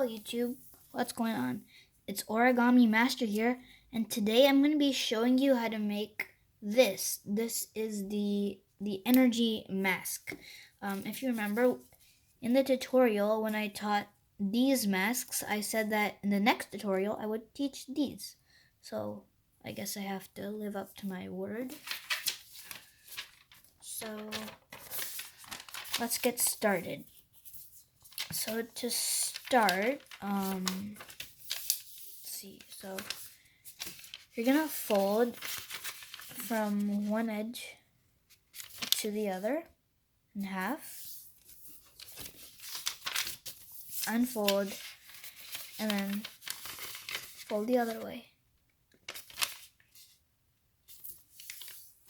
Hello YouTube, what's going on? It's Origami Master here, and today I'm going to be showing you how to make this. This is the energy mask. If you remember, in the tutorial when I taught these masks, I said that in the next tutorial I would teach these. So I guess I have to live up to my word. So let's get started. So to start, let's see. So you're gonna fold from one edge to the other in half, unfold, and then fold the other way,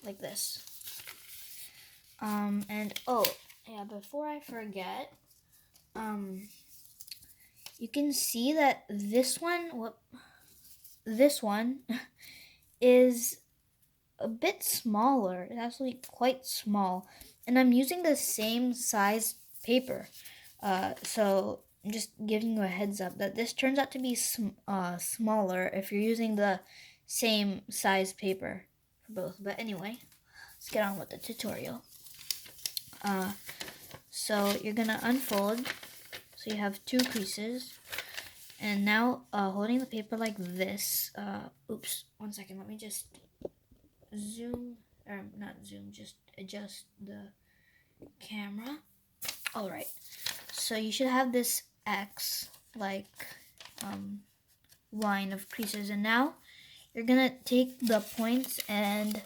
like this. And oh yeah, before I forget, you can see that this one is a bit smaller. It's actually quite small, and I'm using the same size paper. So I'm just giving you a heads up that this turns out to be smaller if you're using the same size paper for both. But anyway, let's get on with the tutorial. So you're gonna unfold, so you have two creases, and now holding the paper like this. Oops, 1 second. Let me just zoom, or not zoom, just adjust the camera. All right. So you should have this X like line of creases, and now you're gonna take the points and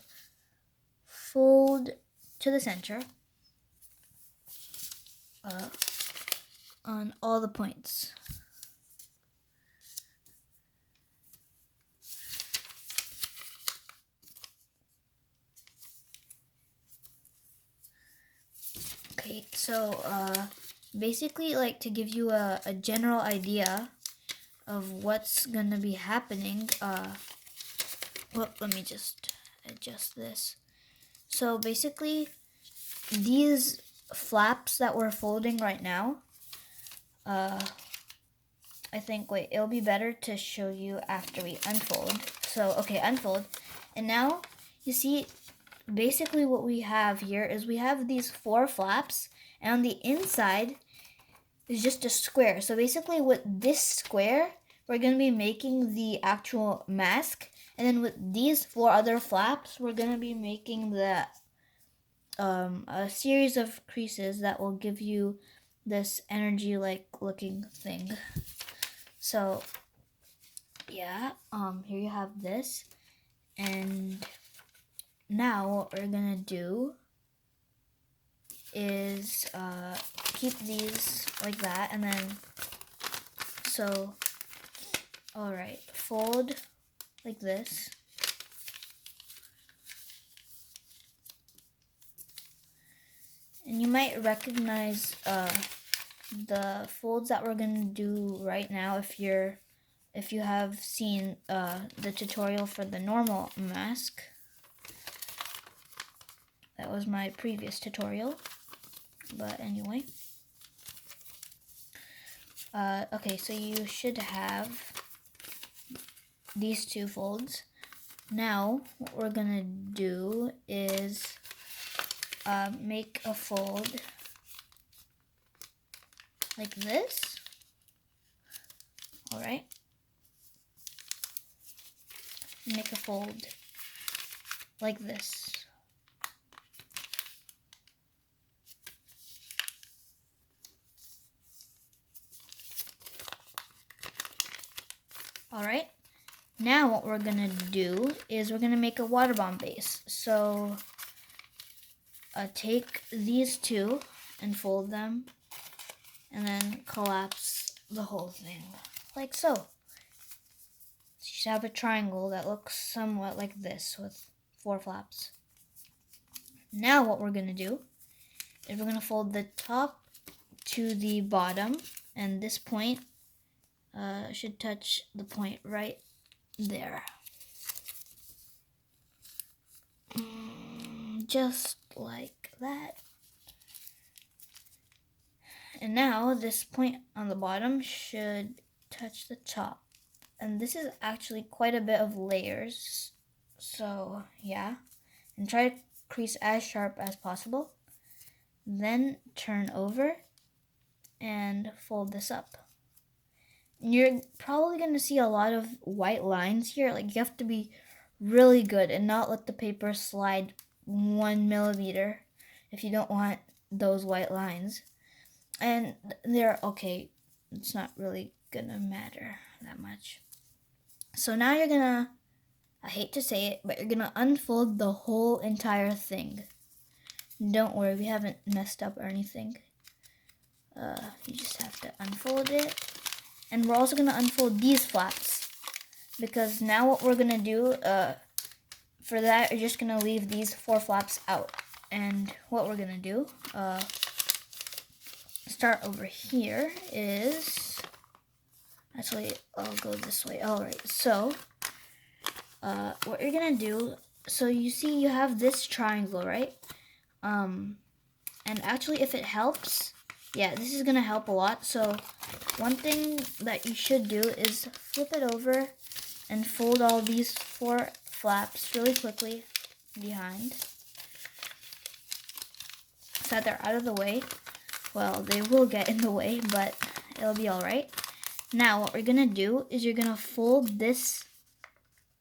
fold to the center on all the points. Okay, so basically, like, to give you a general idea of what's gonna be happening, well, let me just adjust this. So basically, these flaps that we're folding right now, I think, wait, it'll be better to show you after we unfold. So, okay, unfold. And now, you see, basically what we have here is we have these 4 flaps, and on the inside is just a square. So basically with this square, we're going to be making the actual mask, and then with these 4 other flaps, we're going to be making the a series of creases that will give you this energy like looking thing. So yeah, here you have this, and now what we're gonna do is keep these like that, and then so alright, fold like this, and you might recognize the folds that we're gonna do right now if you have seen the tutorial for the normal mask. That was my previous tutorial, but anyway. Okay, so you should have these 2 folds. Now, what we're gonna do is make a fold like this. Alright. Make a fold like this. Alright, now what we're gonna do is we're gonna make a water bomb base. So take these 2 and fold them, and then collapse the whole thing like so. So you should have a triangle that looks somewhat like this with 4 flaps. Now what we're gonna do is we're gonna fold the top to the bottom, and this point should touch the point right there. Just like that. And now this point on the bottom should touch the top. And this is actually quite a bit of layers. So yeah, and try to crease as sharp as possible. Then turn over and fold this up. And you're probably going to see a lot of white lines here. Like, you have to be really good and not let the paper slide 1 millimeter if you don't want those white lines. And they're okay. It's not really gonna matter that much. So now you're gonna, I hate to say it, but you're gonna unfold the whole entire thing. Don't worry, we haven't messed up or anything. You just have to unfold it. And we're also gonna unfold these flaps, because now what we're gonna do for that, you're just gonna leave these 4 flaps out. And what we're gonna do, start over here is, actually I'll go this way. Alright, so what you're gonna do, so you see you have this triangle, right? And actually, if it helps, yeah, this is gonna help a lot. So one thing that you should do is flip it over and fold all these 4 flaps really quickly behind so that they're out of the way. Well, they will get in the way, but it'll be all right. Now what we're gonna do is you're gonna fold this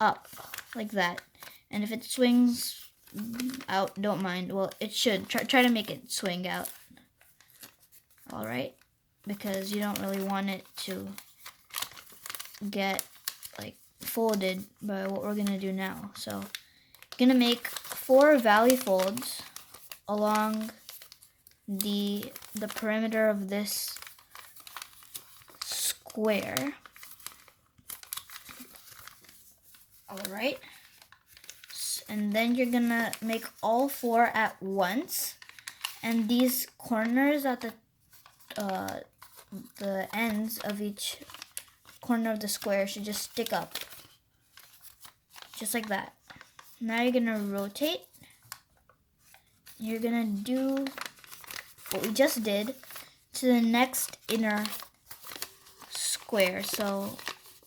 up like that, and if it swings out, don't mind. Well, it should. Try to make it swing out. All right, because you don't really want it to get like folded by what we're gonna do now. So you're gonna make 4 valley folds along the perimeter of this square. All right, and then you're gonna make all 4 at once, and these corners at the ends of each corner of the square should just stick up, just like that. Now you're gonna rotate. You're gonna do what we just did to the next inner square. So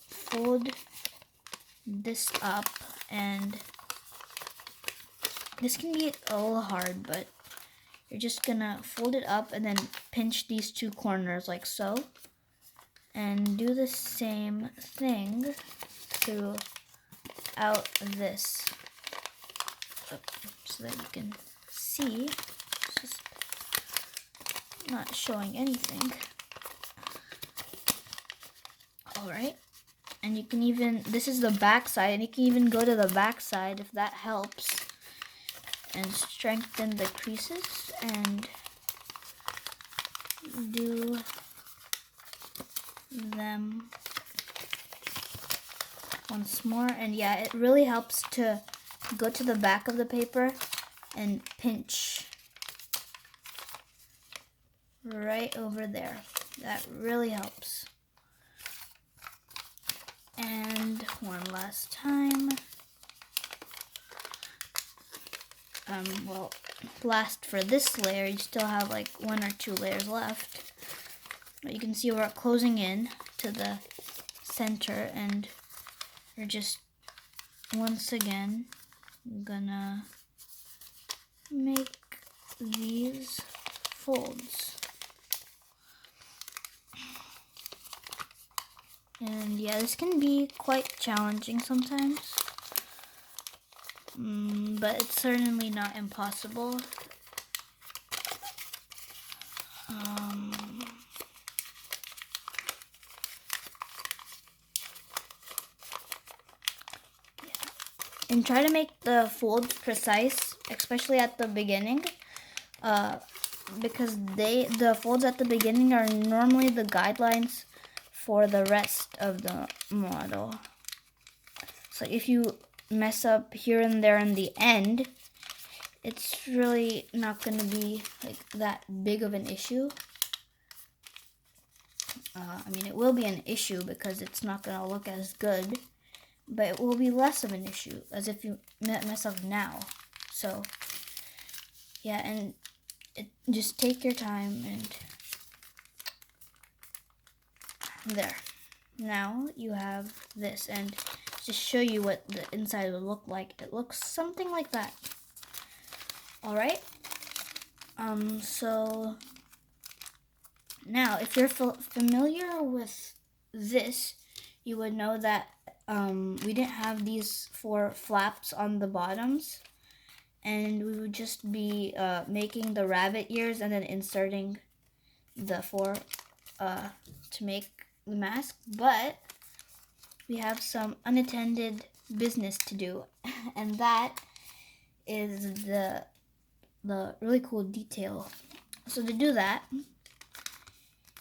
fold this up, and this can be a little hard, but you're just gonna fold it up and then pinch these 2 corners like so, and do the same thing throughout this, so that you can see. It's just not showing anything. All right, and you can even, this is the back side, and you can even go to the back side if that helps, and strengthen the creases and do them once more. And yeah, it really helps to go to the back of the paper and pinch right over there. That really helps. And one last time. Well, last for this layer, you still have like 1 or 2 layers left. But you can see we're closing in to the center, and we're just once again gonna make these folds. And yeah, this can be quite challenging sometimes. But it's certainly not impossible. And try to make the folds precise, especially at the beginning, because the folds at the beginning are normally the guidelines for the rest of the model. So if you mess up here and there in the end, it's really not going to be like that big of an issue. I mean, it will be an issue because it's not going to look as good, but it will be less of an issue as if you mess up now. So yeah, and just take your time and There. Now you have this, and just show you what the inside would look like. It looks something like that. All right. So now, if you're familiar with this, you would know that we didn't have these 4 flaps on the bottoms, and we would just be making the rabbit ears and then inserting the 4 to make the mask. But we have some unattended business to do, and that is the really cool detail. So to do that,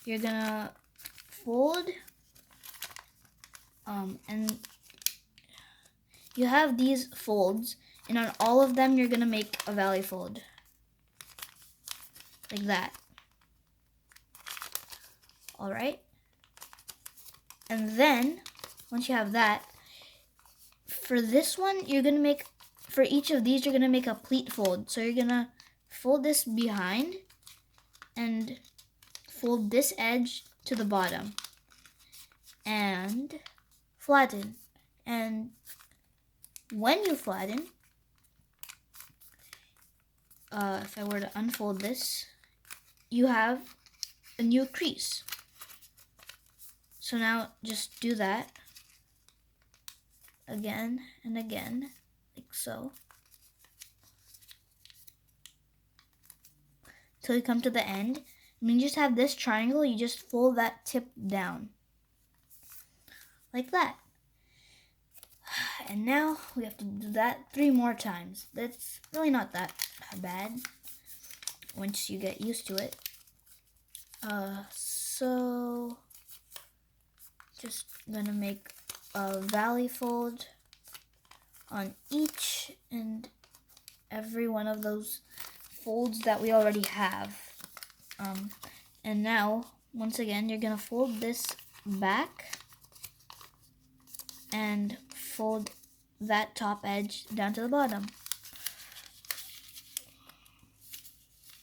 you're gonna fold, and you have these folds, and on all of them you're gonna make a valley fold like that. All right, and then once you have that, for this one you're gonna make, for each of these you're gonna make a pleat fold. So you're gonna fold this behind and fold this edge to the bottom and flatten. And when you flatten, if I were to unfold this, you have a new crease. So now just do that again and again, like so, till you come to the end. And you just have this triangle, you just fold that tip down like that. And now we have to do that 3 more times. That's really not that bad once you get used to it. So just gonna make a valley fold on each and every one of those folds that we already have. And now, once again, you're gonna fold this back and fold that top edge down to the bottom,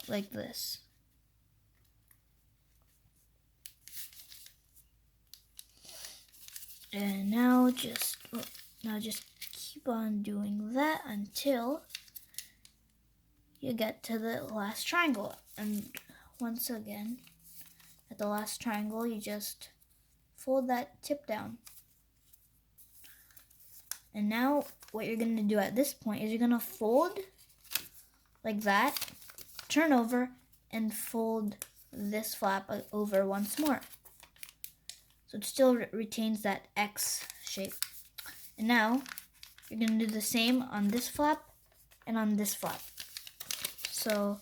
like this. And now just keep on doing that until you get to the last triangle. And once again, at the last triangle, you just fold that tip down. And now what you're going to do at this point is you're going to fold like that, turn over, and fold this flap over once more. So it still retains that X shape. And now you're going to do the same on this flap and on this flap. So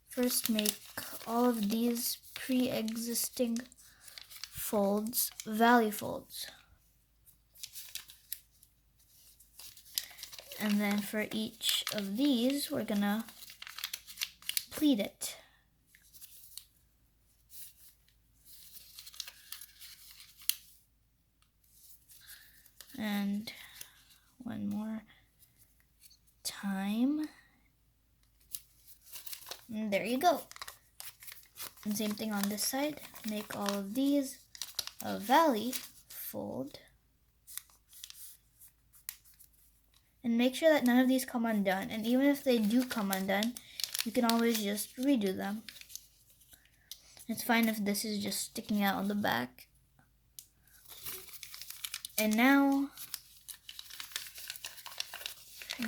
first make all of these pre-existing folds valley folds. And then for each of these, we're gonna pleat it. And one more time. And there you go. And same thing on this side. Make all of these a valley fold. And make sure that none of these come undone. And even if they do come undone, you can always just redo them. It's fine if this is just sticking out on the back. And now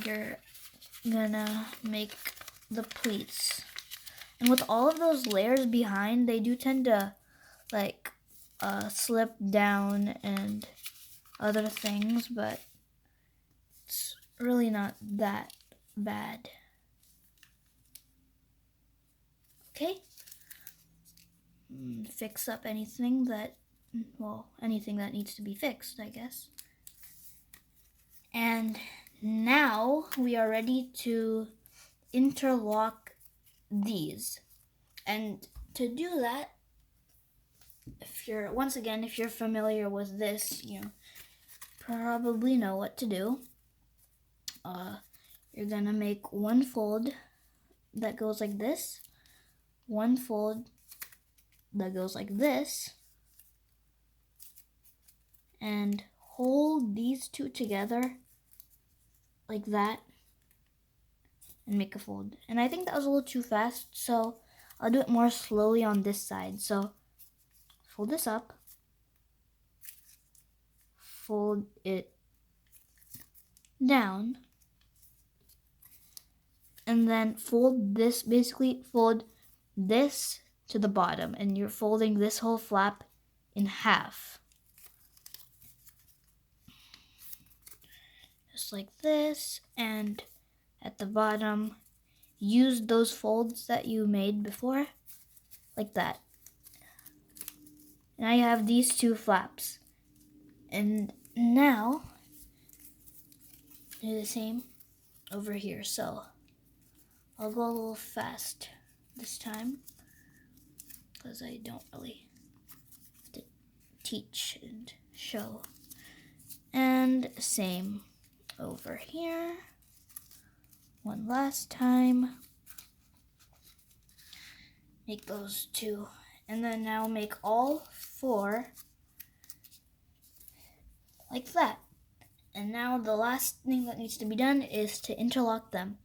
you're gonna make the pleats. And with all of those layers behind, they do tend to like slip down and other things, but it's really not that bad. Okay? Fix up anything that, well, anything that needs to be fixed, I guess. And now we are ready to interlock these. And to do that, if you're familiar with this, you probably know what to do. You're gonna make one fold that goes like this, one fold that goes like this, and hold these two together like that and make a fold. And I think that was a little too fast, so I'll do it more slowly on this side. So fold this up, fold it down, and then fold this, basically fold this to the bottom, and you're folding this whole flap in half. Just like this, and at the bottom, use those folds that you made before, like that. Now you have these two flaps. And now, do the same over here. So, I'll go a little fast this time, because I don't really have to teach and show. And same over here. One last time. Make those two. And then now make all four like that. And now the last thing that needs to be done is to interlock them.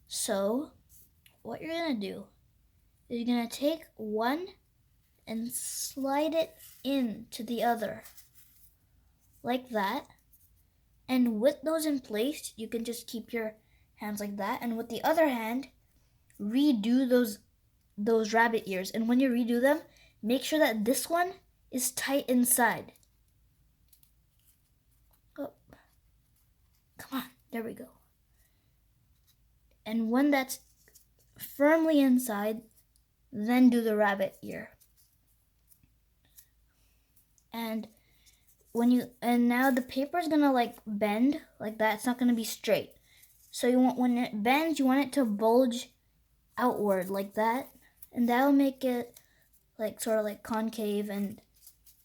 So what you're gonna do is you're gonna take one and slide it into the other like that. And with those in place, you can just keep your hands like that. And with the other hand, redo those rabbit ears. And when you redo them, make sure that this one is tight inside. Oh, come on, there we go. And when that's firmly inside, then do the rabbit ear. And now the paper is gonna like bend like that. It's not gonna be straight. So you want, when it bends, you want it to bulge outward like that, and that'll make it like sort of like concave. And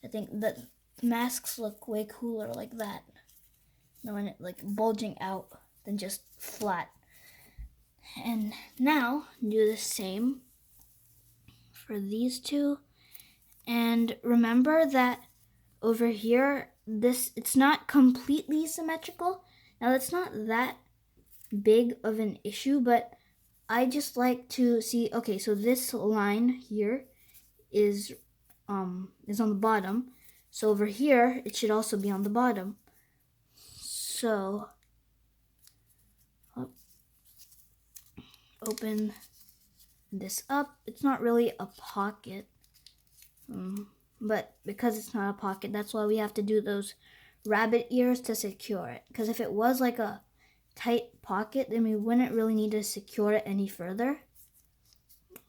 I think the masks look way cooler like that, than when it like bulging out than just flat. And now do the same for these two. And remember that over here, it's not completely symmetrical. Now that's not that big of an issue, but I just like to see, okay, so this line here is on the bottom. So over here, it should also be on the bottom. So open this up. It's not really a pocket, but because it's not a pocket, that's why we have to do those rabbit ears to secure it. Because if it was like a tight pocket, then we wouldn't really need to secure it any further.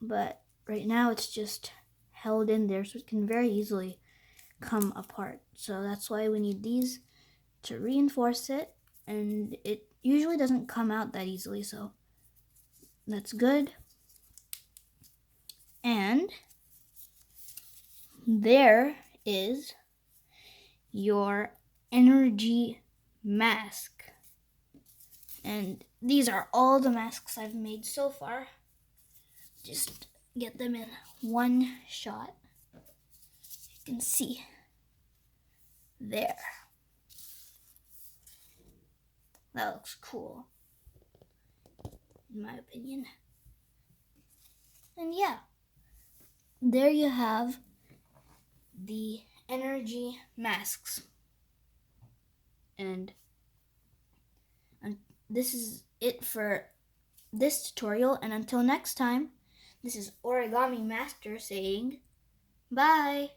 But right now it's just held in there, so it can very easily come apart. So that's why we need these to reinforce it, and it usually doesn't come out that easily, so that's good. And there is your energy mask. And these are all the masks I've made so far. Just get them in one shot. You can see there. That looks cool, in my opinion. And yeah, there you have the energy masks. And this is it for this tutorial. And until next time, this is Origami Master saying bye.